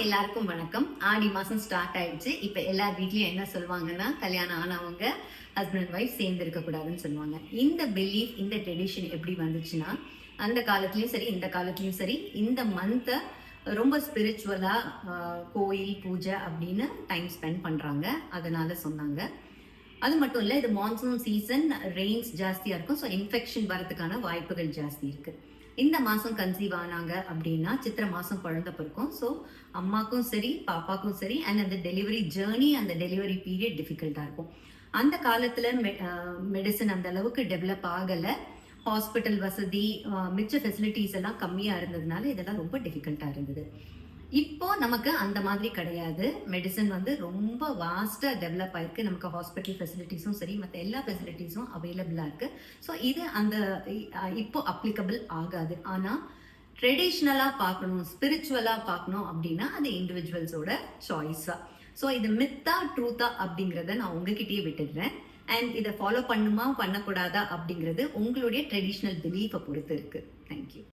எல்லாருக்கும் வணக்கம். ஆடி மாசம் ஸ்டார்ட் ஆயிடுச்சு. இப்ப எல்லார் வீட்லயும் என்ன சொல்லுவாங்கன்னா, கல்யாணம் ஆனவங்க ஹஸ்பண்ட் அண்ட் ஒய்ஃப் சேர்ந்து இருக்கக்கூடாதுன்னு சொல்லுவாங்க. இந்த பிலீஃப், இந்த ட்ரெடிஷன் எப்படி வந்துச்சுன்னா, அந்த காலத்துலயும் சரி, இந்த காலத்துலயும் சரி, இந்த மந்த்தை ரொம்ப ஸ்பிரிச்சுவலா கோயில் பூஜை அப்படின்னு டைம் ஸ்பெண்ட் பண்றாங்க. அதனால சொன்னாங்க. அது மட்டும் இல்ல, இது மான்சூன் சீசன், ரெயின்ஸ் ஜாஸ்தியா இருக்கும். ஸோ இன்ஃபெக்ஷன் வரதுக்கான வாய்ப்புகள் ஜாஸ்தி இருக்கு. இந்த மாசம் கன்சீவ் ஆனாங்க அப்படின்னா சித்திரை மாசம் குழந்தை பிறக்கும். ஸோ அம்மாக்கும் சரி பாப்பாக்கும் சரி அண்ட் அந்த டெலிவரி ஜேர்னி, அந்த டெலிவரி பீரியட் டிஃபிகல்ட்டா இருக்கும். அந்த காலத்துல மெடிசன் அந்த அளவுக்கு டெவலப் ஆகல. ஹாஸ்பிட்டல் வசதி, மிச்ச ஃபெசிலிட்டிஸ் எல்லாம் கம்மியா இருந்ததுனால இதெல்லாம் ரொம்ப டிஃபிகல்ட்டா இருந்தது. இப்போ நமக்கு அந்த மாதிரி கிடையாது. மெடிசன் வந்து ரொம்ப வாஸ்டா டெவலப் ஆயிருக்கு. நமக்கு ஹாஸ்பிட்டல் ஃபெசிலிட்டிஸும் சரி, மற்ற எல்லா ஃபெசிலிட்டிஸும் அவைலபிளா இருக்கு. ஸோ இது அந்த இப்போ அப்ளிகபிள் ஆகாது. ஆனா ட்ரெடிஷ்னலா பார்க்கணும், ஸ்பிரிச்சுவலா பார்க்கணும் அப்படின்னா அது இண்டிவிஜுவல்ஸோட சாய்ஸா. ஸோ இது மித்தா ட்ரூத்தா அப்படிங்கிறத நான் உங்ககிட்டயே விட்டுடுறேன். அண்ட் இதை ஃபாலோ பண்ணுமா பண்ணக்கூடாதா அப்படிங்கிறது உங்களுடைய ட்ரெடிஷ்னல் பிலீஃபை பொறுத்து இருக்கு. தேங்க்யூ.